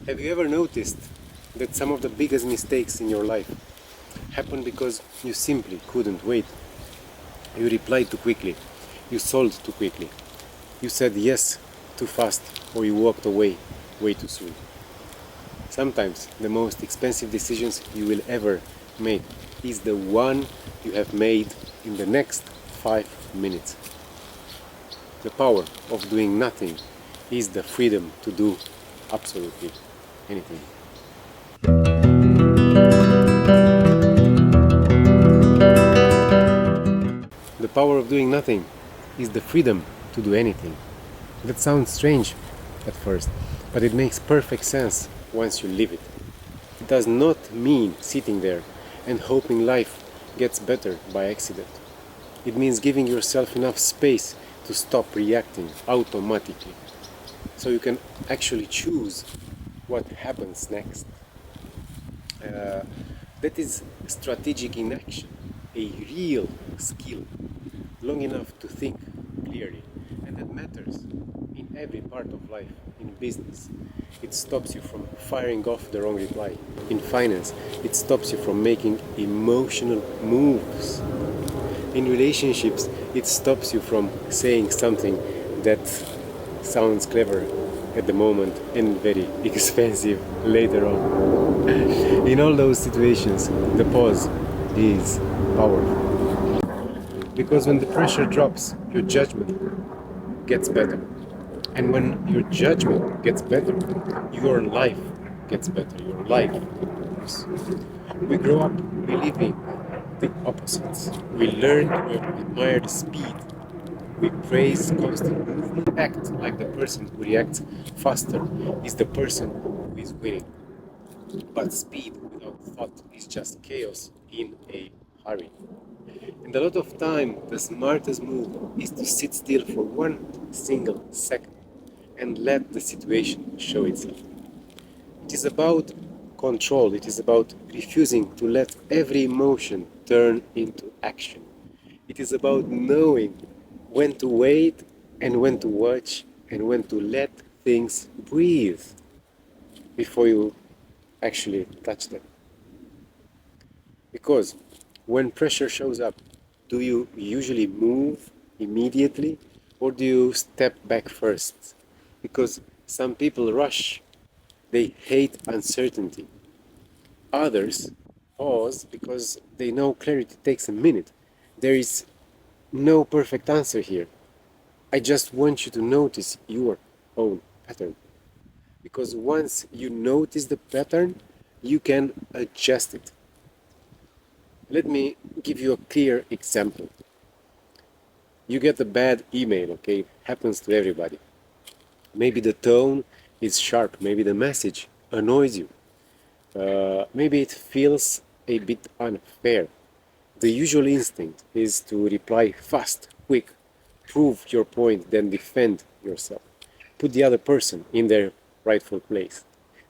Have you ever noticed that some of the biggest mistakes in your life happen because you simply couldn't wait? You replied too quickly, you sold too quickly, you said yes too fast, or you walked away way too soon. Sometimes the most expensive decisions you will ever make is the one you have made in the next 5 minutes. The power of doing nothing is the freedom to do absolutely anything. The power of doing nothing is the freedom to do anything. That sounds strange at first, but it makes perfect sense once you live it. It does not mean sitting there and hoping life gets better by accident. It means giving yourself enough space to stop reacting automatically, so you can actually choose what happens next. That is strategic in action, a real skill, long enough to think clearly, and that matters in every part of life. In business, it stops you from firing off the wrong reply. In finance, it stops you from making emotional moves. In relationships, it stops you from saying something that sounds clever at the moment and very expensive later on. In all those situations, the pause is powerful. Because when the pressure drops, your judgment gets better. And when your judgment gets better, your life gets better. Your life improves. We grow up believing the opposites. We learn to admire the speed. We praise constant movement, act like the person who reacts faster is the person who is winning. But speed without thought is just chaos in a hurry. And a lot of time, the smartest move is to sit still for 1 single second and let the situation show itself. It is about control, it is about refusing to let every emotion turn into action. It is about knowing when to wait and when to watch and when to let things breathe before you actually touch them. Because when pressure shows up, do you usually move immediately or do you step back first? Because some people rush, they hate uncertainty. Others pause because they know clarity takes a minute. There is no perfect answer here. I just want you to notice your own pattern. Because once you notice the pattern, you can adjust it. Let me give you a clear example. You get a bad email, okay? Happens to everybody. Maybe the tone is sharp, maybe the message annoys you. Maybe it feels a bit unfair. The usual instinct is to reply fast, quick, prove your point, then defend yourself. Put the other person in their rightful place.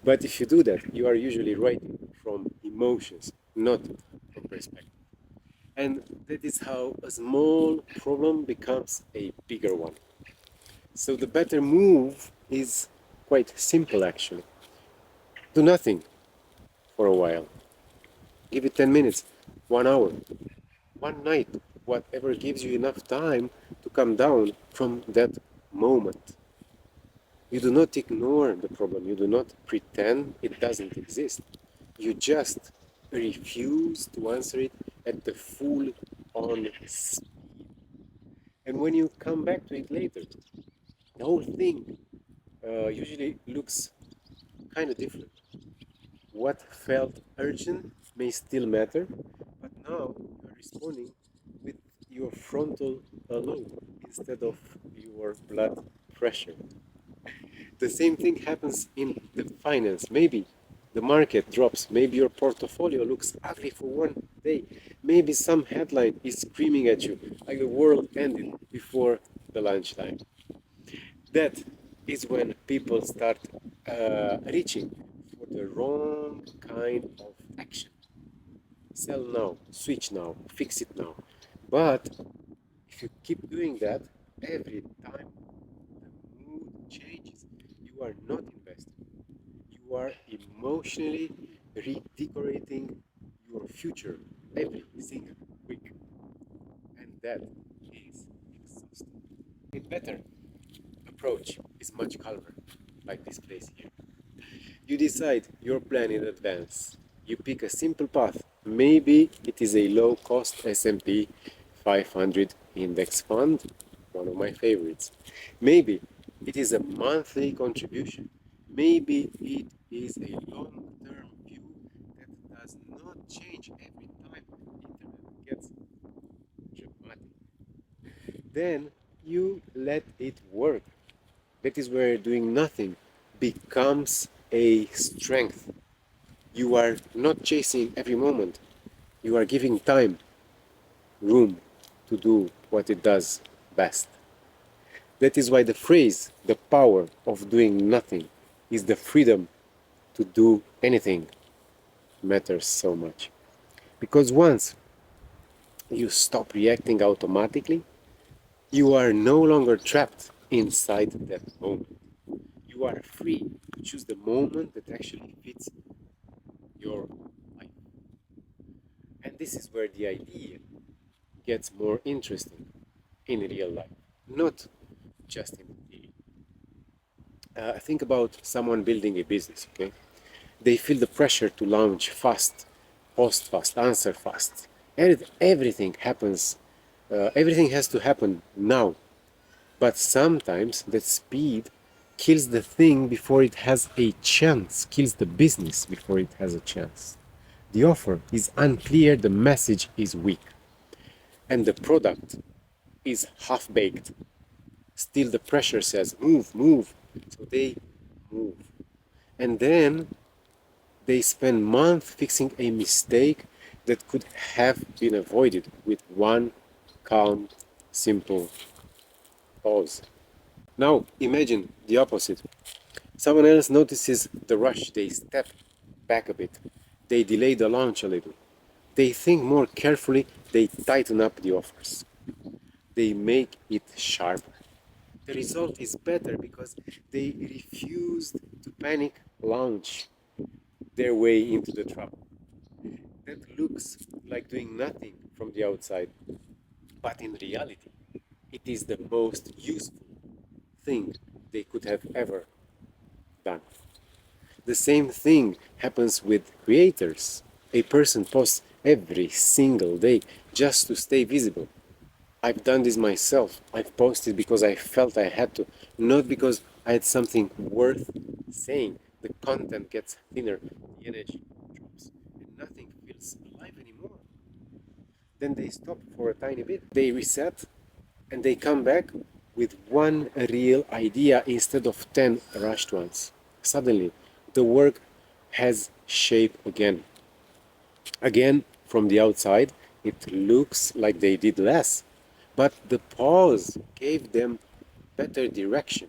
But if you do that, you are usually writing from emotions, not from perspective. And that is how a small problem becomes a bigger one. So the better move is quite simple actually. Do nothing for a while. Give it 10 minutes, 1 hour, one night, whatever gives you enough time to come down from that moment. You do not ignore the problem, you do not pretend it doesn't exist. You just refuse to answer it at the full on speed. And when you come back to it later, the whole thing usually looks kind of different. What felt urgent may still matter, but now you're responding with your frontal lobe instead of your blood pressure. The same thing happens in the finance. Maybe the market drops, maybe your portfolio looks ugly for one day, maybe some headline is screaming at you like the world ended before the lunchtime. That is when people start reaching for the wrong kind of action. Sell now, switch now, fix it now. But if you keep doing that, every time the mood changes, you are not investing. You You are emotionally redecorating your future every single week, and that is exhausting. A better approach is much calmer, like this place here. You decide your plan in advance. You pick a simple path. Maybe it is a low cost S&P 500 index fund, one of my favorites. Maybe it is a monthly contribution. Maybe it is a long term view that does not change every time internet gets dramatic. Then you let it work. That is where doing nothing becomes a strength. You are not chasing every moment. You are giving time, room to do what it does best. That is why the phrase, the power of doing nothing, is the freedom to do anything, matters so much. Because once you stop reacting automatically, you are no longer trapped inside that moment. You are free to choose the moment that actually fits your life. And this is where the idea gets more interesting in real life, not just in theory. Think about someone building a business, okay? They feel the pressure to launch fast, post fast, answer fast. Everything has to happen now. But sometimes that speed kills the thing before it has a chance, kills the business before it has a chance. The offer is unclear, the message is weak, and the product is half baked. Still, the pressure says, move, move. So they move. And then they spend months fixing a mistake that could have been avoided with one calm, simple pause. Now, imagine the opposite. Someone else notices the rush, they step back a bit, they delay the launch a little, they think more carefully, they tighten up the offers, they make it sharper. The result is better because they refused to panic launch their way into the trouble. That looks like doing nothing from the outside, but in reality, it is the most useful thing they could have ever done. The same thing happens with creators. A person posts every single day just to stay visible. I've done this myself. I've posted because I felt I had to, not because I had something worth saying. The content gets thinner, the energy drops, and nothing feels alive anymore. Then they stop for a tiny bit, they reset, and they come back with one real idea instead of 10 rushed ones. Suddenly, the work has shape again. Again, from the outside, it looks like they did less, but the pause gave them better direction.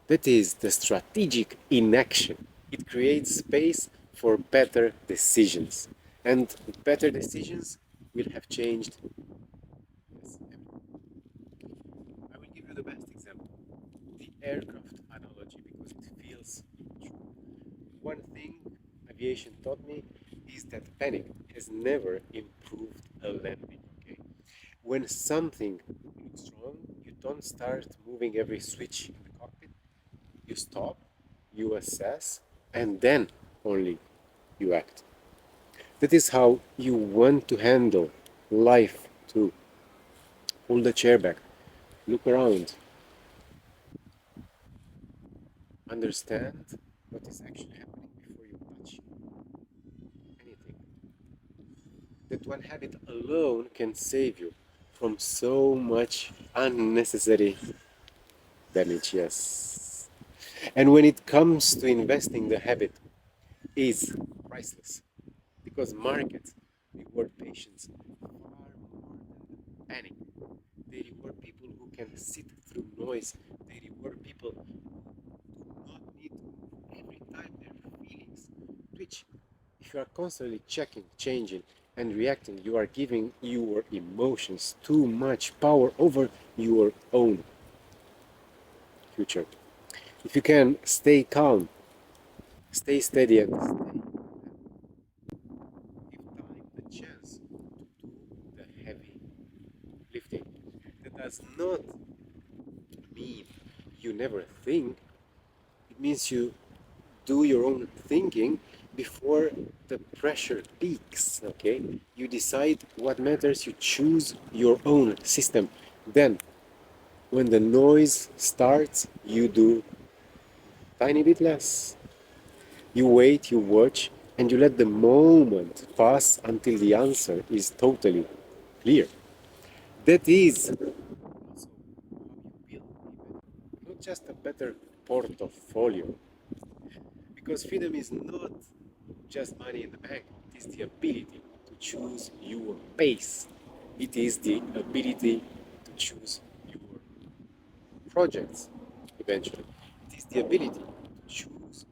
That is the strategic inaction. It creates space for better decisions. And better decisions will have changed. Yes, I will give you the best example, the aircraft analogy, because it feels true. One thing aviation taught me is that panic has never improved a landing. Okay, when something looks wrong, you don't start moving every switch in the cockpit. You stop, you assess, and then only you act. That is how you want to handle life too. Pull the chair back, look around, understand what is actually happening before you touch anything. That one habit alone can save you from so much unnecessary damage, yes. And when it comes to investing, the habit is priceless because markets reward patience far more than panic. They reward people who can sit through noise. They reward people who do not need to move every time their feelings twitch. If you are constantly checking, changing, and reacting, you are giving your emotions too much power over your own future. If you can stay calm, Stay steady and stay. Give time the chance to do the heavy lifting. That does not mean you never think. It means you do your own thinking before the pressure peaks. Okay, you decide what matters. You choose your own system. Then, when the noise starts, you do tiny bit less. You wait, you watch, and you let the moment pass until the answer is totally clear. That is also how you build not just a better portfolio, because freedom is not just money in the bank, it is the ability to choose your pace, it is the ability to choose your projects eventually, it is the ability to choose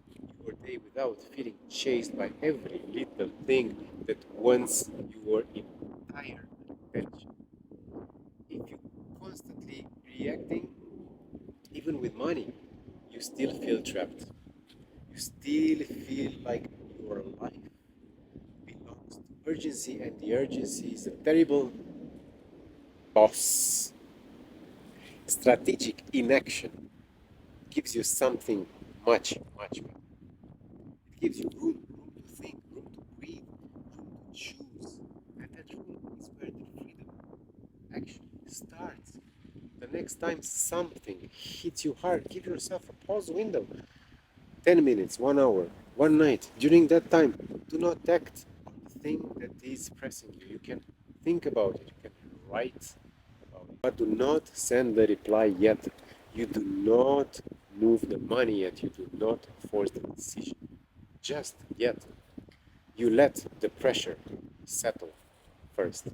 your day without feeling chased by every little thing that wants your entire attention. If you constantly reacting, even with money, you still feel trapped. You still feel like your life belongs to urgency, and the urgency is a terrible boss. Strategic inaction gives you something much better. It gives you room to think, room to breathe, room to choose. And that room is where the freedom actually starts. The next time something hits you hard, give yourself a pause window. 10 minutes, 1 hour, one night. During that time, do not act on the thing that is pressing you. You can think about it, you can write about it, but do not send the reply yet. You do not move the money yet. You do not force the decision just yet. You let the pressure settle first.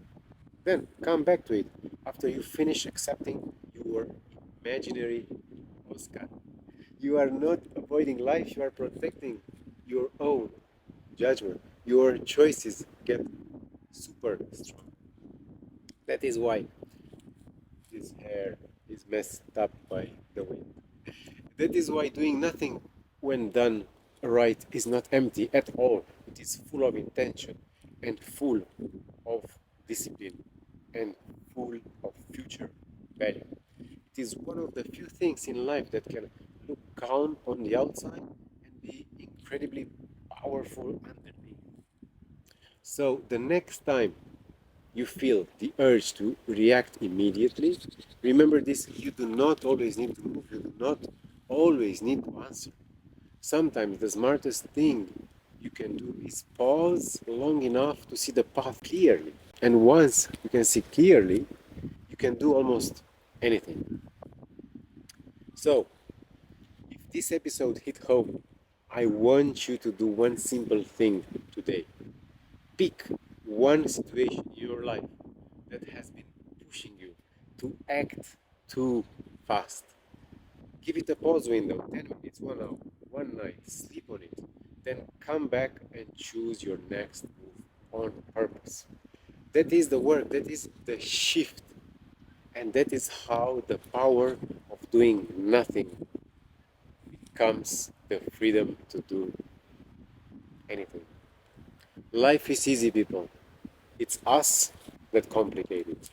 Then come back to it after you finish accepting your imaginary Oscar. You are not avoiding life, you are protecting your own judgment. Your choices get super strong. That is why this hair is messed up by the wind. That is why doing nothing when done right is not empty at all. It is full of intention and full of discipline and full of future value. It is one of the few things in life that can look calm on the outside and be incredibly powerful underneath. So the next time you feel the urge to react immediately, remember this: you do not always need to move, you do not always need to answer. Sometimes the smartest thing you can do is pause long enough to see the path clearly. And once you can see clearly, you can do almost anything. So, if this episode hit home, I want you to do one simple thing today. Pick one situation in your life that has been pushing you to act too fast. Give it a pause window, 10 minutes, 1 hour, one night, sleep on it. Then come back and choose your next move on purpose. That is the work, that is the shift, and that is how the power of doing nothing becomes the freedom to do anything. Life is easy, people. It's us that complicate it.